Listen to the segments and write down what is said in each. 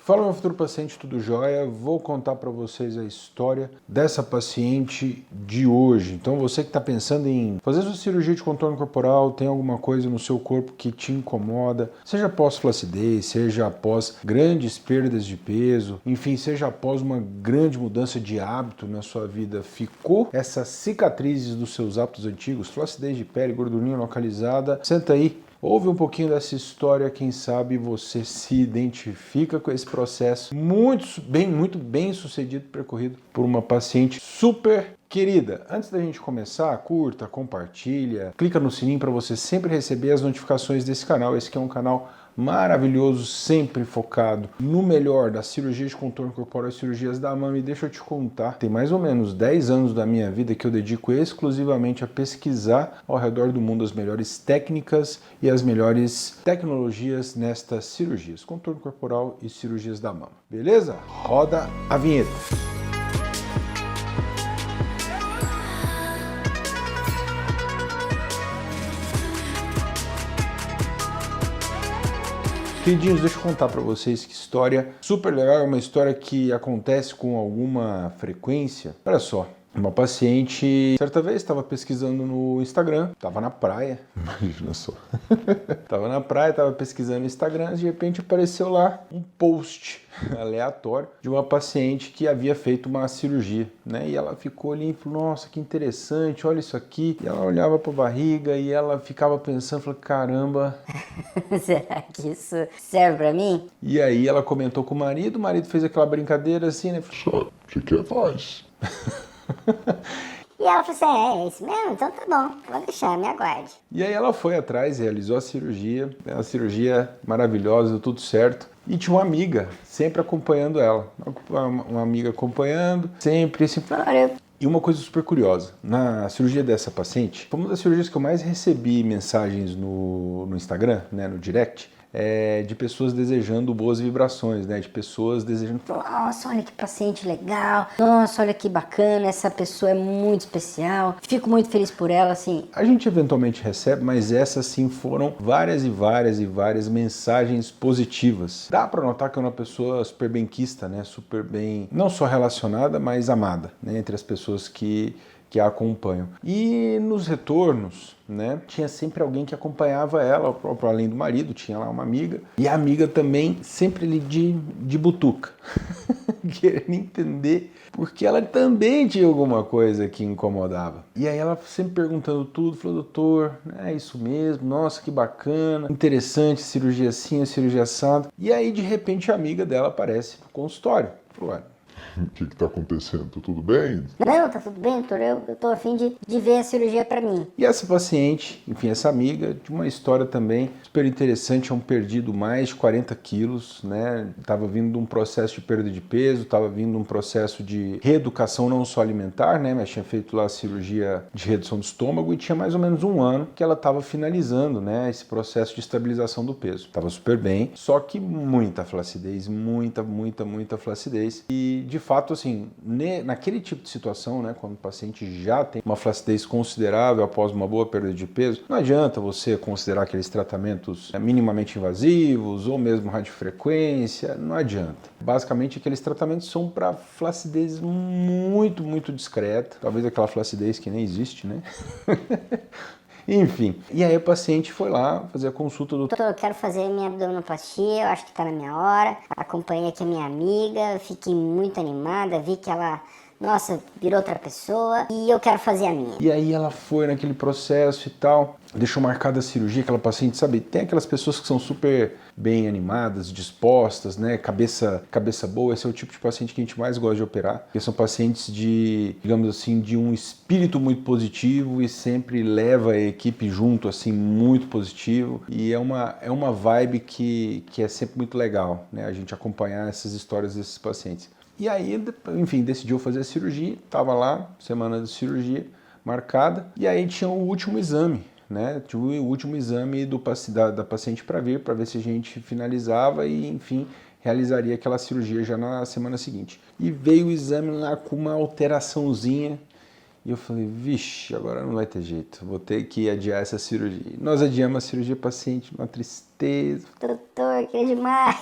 Fala, meu futuro paciente, tudo jóia? Vou contar para vocês a história dessa paciente de hoje. Então, você que está pensando em fazer sua cirurgia de contorno corporal, tem alguma coisa no seu corpo que te incomoda, seja após flacidez, seja após grandes perdas de peso, enfim, seja após uma grande mudança de hábito na sua vida, ficou essas cicatrizes dos seus hábitos antigos, flacidez de pele, gordurinha localizada, senta aí. Ouve um pouquinho dessa história, quem sabe você se identifica com esse processo muito bem sucedido, percorrido por uma paciente super querida. Antes da gente começar, curta, compartilha, clica no sininho para você sempre receber as notificações desse canal. Esse aqui é um canal maravilhoso, sempre focado no melhor das cirurgias de contorno corporal e cirurgias da mama. E deixa eu te contar, tem mais ou menos 10 anos da minha vida que eu dedico exclusivamente a pesquisar ao redor do mundo as melhores técnicas e as melhores tecnologias nestas cirurgias, contorno corporal e cirurgias da mama. Beleza? Roda a vinheta! Queridinhos, deixa eu contar para vocês que história super legal, é uma história que acontece com alguma frequência. Olha só, uma paciente, certa vez, estava pesquisando no Instagram, estava na praia, imagina só. Estava na praia, estava pesquisando no Instagram, de repente apareceu lá um post aleatório de uma paciente que havia feito uma cirurgia, né? E ela ficou ali e falou, nossa, que interessante, olha isso aqui. E ela olhava para a barriga e ela ficava pensando, falou, caramba... Será que isso serve pra mim? E aí ela comentou com o marido fez aquela brincadeira assim, né? Só, você quer faz. E ela falou assim, é isso mesmo? Então tá bom, vou deixar, me aguarde. E aí ela foi atrás, realizou a cirurgia, né? Uma cirurgia maravilhosa, deu tudo certo. E tinha uma amiga sempre acompanhando ela, uma amiga acompanhando, sempre assim... E uma coisa super curiosa, na cirurgia dessa paciente, foi uma das cirurgias que eu mais recebi mensagens no Instagram, né, no direct, de pessoas desejando boas vibrações, né, de pessoas desejando... Nossa, olha que paciente legal, nossa, olha que bacana, essa pessoa é muito especial, fico muito feliz por ela, assim. A gente eventualmente recebe, mas essas sim foram várias mensagens positivas. Dá para notar que é uma pessoa super benquista, né, super bem, não só relacionada, mas amada, né, entre as pessoas que a acompanham. E nos retornos, né, tinha sempre alguém que acompanhava ela, para além do marido, tinha lá uma amiga, e a amiga também sempre ali de butuca, querendo entender, porque ela também tinha alguma coisa que incomodava. E aí ela sempre perguntando tudo, falou, doutor, é isso mesmo, nossa, que bacana, interessante, cirurgia assim, cirurgia assado. E aí, de repente, a amiga dela aparece no consultório. Falou, olha, O que está acontecendo? Tudo bem? Não, tá tudo bem, doutor, eu tô a fim de ver a cirurgia pra mim. e essa paciente, enfim, essa amiga, de uma história também super interessante, é um perdido mais de 40 quilos, né? Tava vindo de um processo de perda de peso, tava vindo de um processo de reeducação não só alimentar, né? Mas tinha feito lá a cirurgia de redução do estômago e tinha mais ou menos um ano que ela estava finalizando, né? Esse processo de estabilização do peso. Tava super bem, só que muita flacidez, muita flacidez. E de fato, assim, naquele tipo de situação, né? Quando o paciente já tem uma flacidez considerável após uma boa perda de peso, não adianta você considerar aqueles tratamentos minimamente invasivos ou mesmo radiofrequência, não adianta. Basicamente, aqueles tratamentos são para flacidez muito discreta, talvez aquela flacidez que nem existe, né? Enfim, e aí o paciente foi lá fazer a consulta do... Doutor, eu quero fazer minha abdominoplastia, eu acho que tá na minha hora. Acompanhei aqui a minha amiga, fiquei muito animada, vi que ela, nossa, virou outra pessoa e eu quero fazer a minha. E aí ela foi naquele processo e tal, deixou marcada a cirurgia, aquela paciente, sabe, tem aquelas pessoas que são super bem animadas, dispostas, né, cabeça boa, esse é o tipo de paciente que a gente mais gosta de operar, porque são pacientes de, digamos assim, de um espírito muito positivo e sempre leva a equipe junto, assim, muito positivo, e é uma vibe que é sempre muito legal, né, a gente acompanhar essas histórias desses pacientes. E aí, enfim, decidiu fazer a cirurgia, estava lá, semana de cirurgia marcada, e aí tinha o último exame, né? Tinha o último exame da paciente para ver se a gente finalizava e, enfim, realizaria aquela cirurgia já na semana seguinte. E veio o exame lá com uma alteraçãozinha E eu falei, vixe, agora não vai ter jeito, vou ter que adiar essa cirurgia. Nós adiamos a cirurgia, paciente, uma tristeza. Doutor, queria demais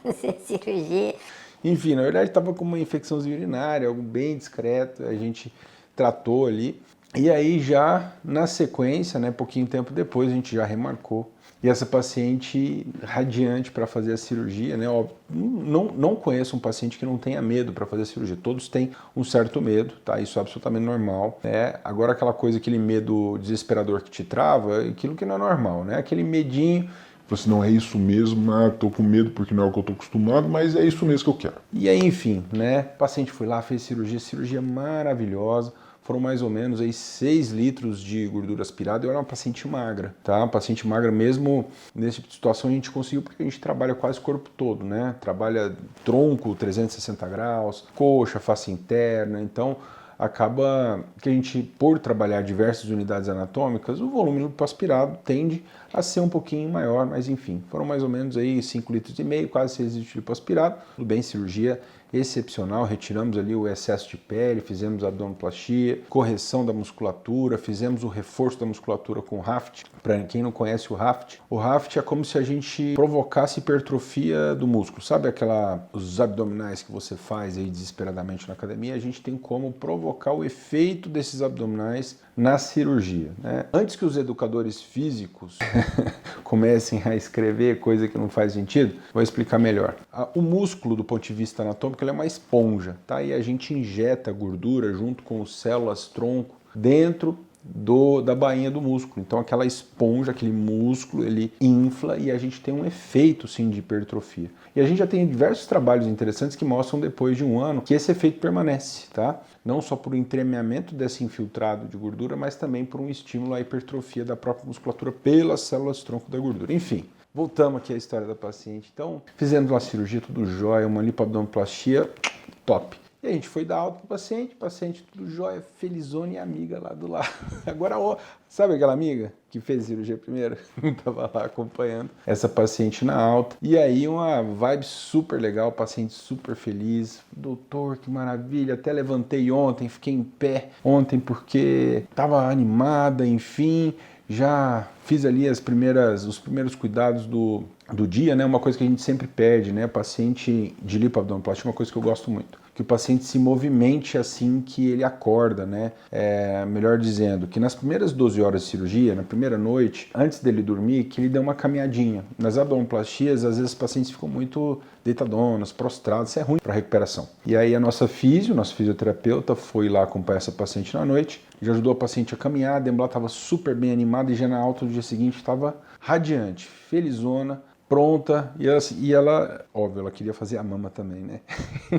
fazer cirurgia. Enfim, na verdade estava com uma infecçãozinha urinária, algo bem discreto, a gente tratou ali. E aí já na sequência, né, pouquinho tempo depois, a gente já remarcou. E essa paciente radiante para fazer a cirurgia, né? Ó, não conheço um paciente que não tenha medo para fazer a cirurgia. Todos têm um certo medo, tá? Isso é absolutamente normal, né? Agora aquela coisa, aquele medo desesperador que te trava, aquilo que não é normal, né? Aquele medinho. Você não é isso mesmo, tô com medo porque não é o que eu tô acostumado, mas é isso mesmo que eu quero. E aí, enfim, né? O paciente foi lá, fez cirurgia maravilhosa. Foram mais ou menos aí 6 litros de gordura aspirada. Eu era uma paciente magra, tá? Uma paciente magra mesmo nesse tipo de situação a gente conseguiu porque a gente trabalha quase o corpo todo, né? Trabalha tronco 360 graus, coxa, face interna, então acaba que a gente, por trabalhar diversas unidades anatômicas, o volume lipoaspirado tende a ser um pouquinho maior, mas enfim, foram mais ou menos aí 5,5 litros, quase 6 litros de lipoaspirado. Tudo bem, cirurgia excepcional, retiramos ali o excesso de pele, fizemos abdominoplastia, correção da musculatura, fizemos o reforço da musculatura com o Raft. Para quem não conhece o Raft é como se a gente provocasse hipertrofia do músculo. Sabe os abdominais que você faz aí desesperadamente na academia? A gente tem como provocar o efeito desses abdominais na cirurgia, né? Antes que os educadores físicos comecem a escrever coisa que não faz sentido, vou explicar melhor. O músculo, do ponto de vista anatômico, ele é uma esponja, tá? E a gente injeta gordura junto com as células tronco dentro da bainha do músculo. Então aquela esponja, aquele músculo, ele infla e a gente tem um efeito sim de hipertrofia. E a gente já tem diversos trabalhos interessantes que mostram depois de um ano que esse efeito permanece, tá? Não só por um entremeamento desse infiltrado de gordura, mas também por um estímulo à hipertrofia da própria musculatura pelas células tronco da gordura. Enfim, voltamos aqui à história da paciente. Então, fizemos uma cirurgia, tudo jóia, uma lipoabdominoplastia, top. E a gente foi dar alta pro paciente tudo jóia, felizona e amiga lá do lado. Agora, sabe aquela amiga que fez a cirurgia primeiro? Tava lá acompanhando essa paciente na alta. E aí uma vibe super legal, paciente super feliz. Doutor, que maravilha, até levantei ontem, fiquei em pé ontem porque tava animada, enfim. Já fiz ali os primeiros cuidados do dia, né? Uma coisa que a gente sempre pede, né? Paciente de lipoabdominoplastia, uma coisa que eu gosto muito. Que o paciente se movimente assim que ele acorda, né? Melhor dizendo, que nas primeiras 12 horas de cirurgia, na primeira noite, antes dele dormir, que ele dê uma caminhadinha. Nas abdominoplastias, às vezes os pacientes ficam muito deitadonas, prostrados, isso é ruim para a recuperação. E aí a nosso fisioterapeuta, foi lá acompanhar essa paciente na noite, já ajudou a paciente a caminhar, a Dembla estava super bem animada e já na alta do dia seguinte estava radiante, felizona, pronta, e ela, óbvio, ela queria fazer a mama também, né?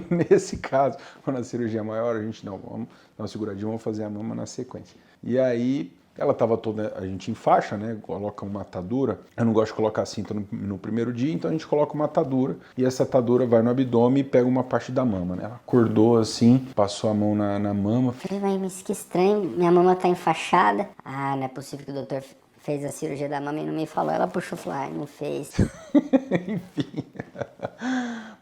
Nesse caso, quando a cirurgia é maior, a gente vamos dar uma seguradinha, vamos fazer a mama na sequência. E aí, ela estava toda, a gente enfaixa, né? Coloca uma atadura. Eu não gosto de colocar a cinta no primeiro dia, então a gente coloca uma atadura e essa atadura vai no abdômen e pega uma parte da mama, né? Ela acordou assim, passou a mão na mama. Falei, mas que estranho, minha mama tá enfaixada. Ah, não é possível que o doutor fez a cirurgia da mama e não me falou. Ela puxou e falou, ah, não fez. Enfim,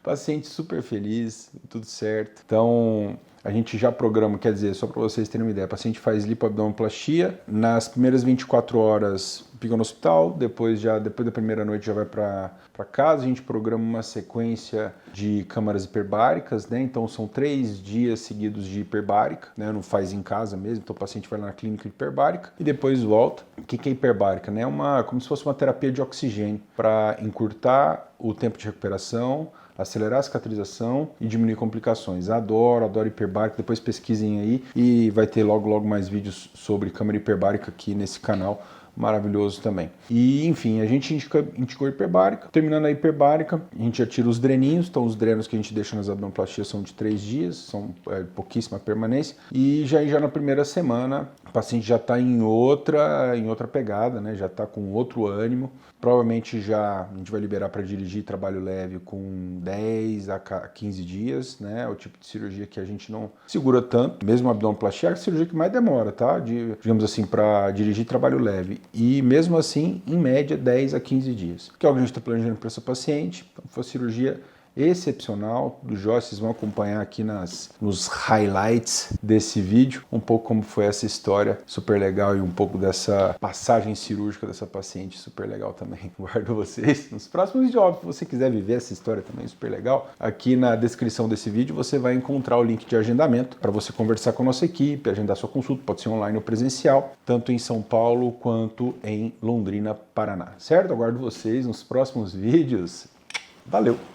paciente super feliz, tudo certo. Então, a gente já programa, quer dizer, só para vocês terem uma ideia, o paciente faz lipoabdominoplastia, nas primeiras 24 horas fica no hospital, depois da primeira noite já vai para casa, a gente programa uma sequência de câmaras hiperbáricas, né? Então são 3 dias seguidos de hiperbárica, né? Não faz em casa mesmo, então o paciente vai lá na clínica hiperbárica e depois volta. O que é hiperbárica? Né? Como se fosse uma terapia de oxigênio para encurtar o tempo de recuperação, acelerar a cicatrização e diminuir complicações. Adoro hiperbárica, depois pesquisem aí e vai ter logo mais vídeos sobre câmara hiperbárica aqui nesse canal, maravilhoso também. E enfim, a gente indicou hiperbárica, terminando a hiperbárica, a gente já tira os dreninhos, então os drenos que a gente deixa nas abdominoplastias são de 3 dias, são pouquíssima permanência, e já na primeira semana o paciente já está em outra pegada, né? Já está com outro ânimo. Provavelmente a gente vai liberar para dirigir trabalho leve com 10 a 15 dias, né? É o tipo de cirurgia que a gente não segura tanto. Mesmo a abdominoplastia é a cirurgia que mais demora, tá? Digamos assim, para dirigir trabalho leve. E mesmo assim, em média, 10 a 15 dias. Que é o que a gente está planejando para essa paciente. Então, foi cirurgia excepcional, do jóia. Vocês vão acompanhar aqui nos highlights desse vídeo um pouco como foi essa história super legal e um pouco dessa passagem cirúrgica dessa paciente super legal também. Guardo vocês nos próximos vídeos. Óbvio, se você quiser viver essa história também super legal, aqui na descrição desse vídeo você vai encontrar o link de agendamento para você conversar com a nossa equipe, agendar sua consulta, pode ser online ou presencial, tanto em São Paulo quanto em Londrina, Paraná. Certo? Aguardo vocês nos próximos vídeos. Valeu!